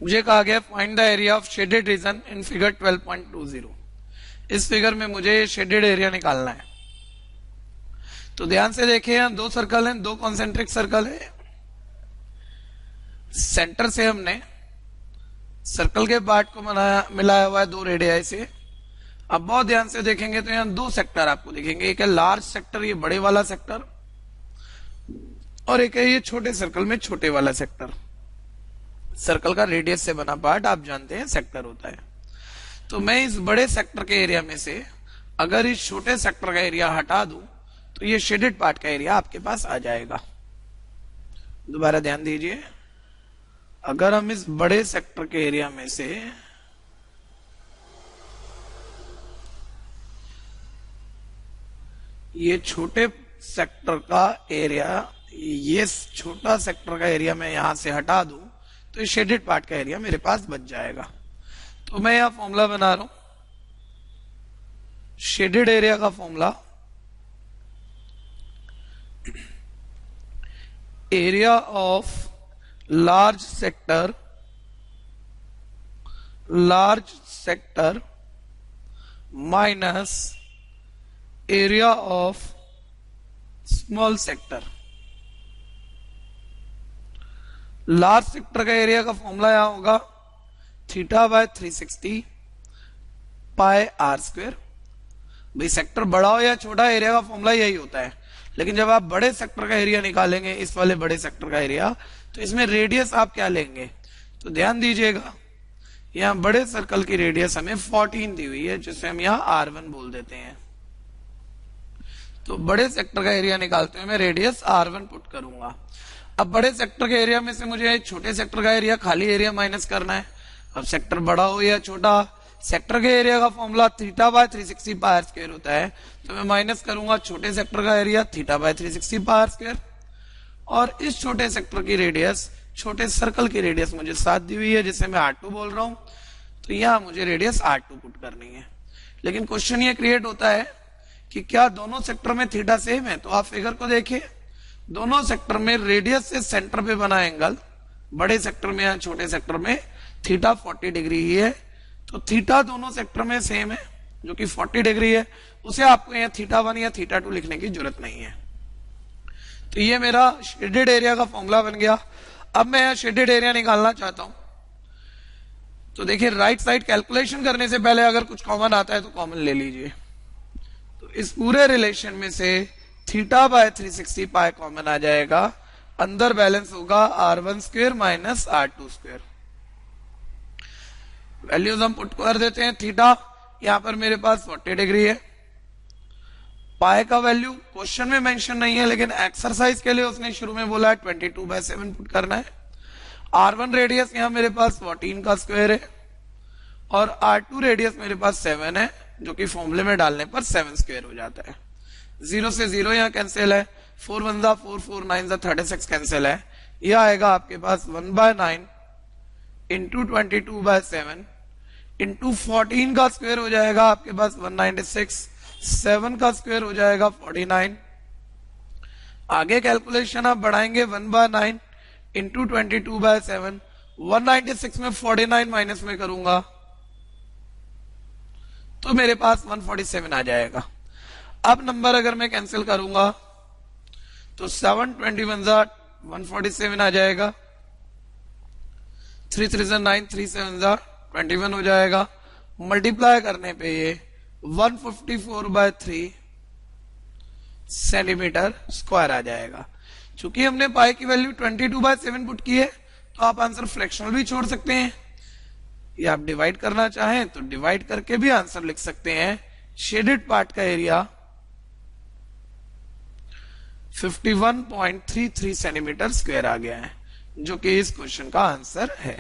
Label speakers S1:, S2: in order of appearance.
S1: मुझे कहा गया find the area of shaded region in figure 12.20। इस फिगर में मुझे शेडेड एरिया निकालना है। तो ध्यान से देखिए, यहाँ दो सर्कल हैं, दो कॉन्सेंट्रिक सर्कल है। सेंटर से हमने सर्कल के पार्ट को मिलाया हुआ है दो रेडियाई से। अब बहुत ध्यान से देखेंगे तो यहाँ दो सेक्टर आपको दिखेंगे, एक है लार्ज सेक्टर, ये बड़े वाला सेक्टर, और एक है ये छोटे सर्कल में छोटे वाला सेक्टर। सर्कल का रेडियस से बना पार्ट आप जानते हैं सेक्टर होता है। तो मैं इस बड़े सेक्टर के एरिया में से अगर इस छोटे सेक्टर का एरिया हटा दूं तो ये शेडेड पार्ट का एरिया आपके पास आ जाएगा। दोबारा ध्यान दीजिए, अगर हम इस बड़े सेक्टर के एरिया में से ये छोटे सेक्टर का एरिया, ये छोटा सेक्टर का एरिया मैं यहां से हटा दूं तो ये शेडेड पार्ट का एरिया मेरे पास बच जाएगा। तो मैं यहां फॉर्मूला बना रहा हूं, शेडेड एरिया का formula area of large sector minus area of small sector. Large sector का एरिया का फॉर्मूला यहां होगा theta by 360 pi r square. भाई सेक्टर बड़ा हो या छोटा, एरिया का फॉर्मूला यही होता है। लेकिन जब आप बड़े सेक्टर का एरिया निकालेंगे, इस वाले बड़े सेक्टर का एरिया, तो इसमें रेडियस आप क्या लेंगे? तो ध्यान दीजिएगा, यहाँ बड़े सर्कल की रेडियस हमें 14 दी हुई है, जिसे हम यहाँ R1 बोल देते हैं। तो बड़े सेक्टर का एरिया निकालते हुए मैं रेडियस R1 पुट करूंगा। अब बड़े सेक्टर के एरिया में से मुझे छोटे सेक्टर का एरिया, खाली एरिया माइनस करना है। अब सेक्टर बड़ा हो या छोटा, सेक्टर के एरिया का formula theta by 360 pi r square होता है। तो मैं माइनस करूंगा छोटे सेक्टर का area theta by 360 pi r square, और इस छोटे सेक्टर की रेडियस, छोटे सर्कल की रेडियस मुझे 7 दी हुई है, जिसे मैं R2 बोल रहा हूं। तो यहां मुझे रेडियस R2 पुट करनी है। लेकिन क्वेश्चन ये क्रिएट होता है कि क्या दोनों सेक्टर में थीटा सेम है? तो आप फिगर को देखिए, दोनों सेक्टर में रेडियस से सेंटर पे बना एंगल, बड़े सेक्टर में या छोटे सेक्टर में थीटा 40 डिग्री ही है। तो थीटा दोनों सेक्टर में सेम है, जो कि 40 डिग्री है। उसे आपको यहाँ θ1 या θ2 लिखने की जरूरत नहीं है। तो ये मेरा शेडेड एरिया का फॉर्मूला बन गया। अब मैं यहाँ शेडेड एरिया निकालना चाहता हूं। तो देखिए, राइट साइड कैलकुलेशन करने से पहले अगर कुछ कॉमन आता है तो कॉमन ले लीजिए। तो इस पूरे रिलेशन में से थीटा बाय 360 पाई कॉमन आ जाएगा। अंदर बैलेंस होगा R1 square minus R2 square. Values हम पुट कर देते हैं। थीटा यहां पर मेरे पास 40 डिग्री है। पाई का वैल्यू क्वेश्चन में मेंशन नहीं है, लेकिन एक्सरसाइज के लिए उसने शुरू में बोला है 22/7 पुट करना है। R1 रेडियस यहां मेरे पास 14 का स्क्वायर है, और R2 रेडियस मेरे पास 7 है, जो कि फॉर्मूले में डालने पर 7 स्क्वायर हो जाता है। 0 से 0 यहाँ कैंसिल है, 4 1 जा 4 4 9 जा 36 कैंसिल है। यह आएगा आपके पास 1/9 इंटू 22/7 इंटू 14 का स्क्वायर हो जाएगा आपके पास 196, 7 का स्क्वायर हो जाएगा 49। आगे कैलकुलेशन आप बढ़ाएंगे 1/9 इंटू 22/7, 196 में 49 माइनस में करूंगा तो मेरे पास 147 आ जाएगा। अब नंबर अगर मैं कैंसिल करूंगा तो 7 21 जा 147 आ जाएगा, 3 3 जा 9, 3 7 जा 21 हो जाएगा। मल्टीप्लाई करने पे ये 154/3 सेंटीमीटर स्क्वायर आ जाएगा। चूंकि हमने पाई की वैल्यू 22/7 पुट की है, तो आप आंसर फ्रैक्शनल भी छोड़ सकते हैं, या आप डिवाइड करना चाहें तो डिवाइड करके भी आंसर लिख सकते हैं। शेडेड पार्ट का एरिया 51.33 सेंटीमीटर स्क्वायर आ गया है, जो कि इस क्वेश्चन का आंसर है।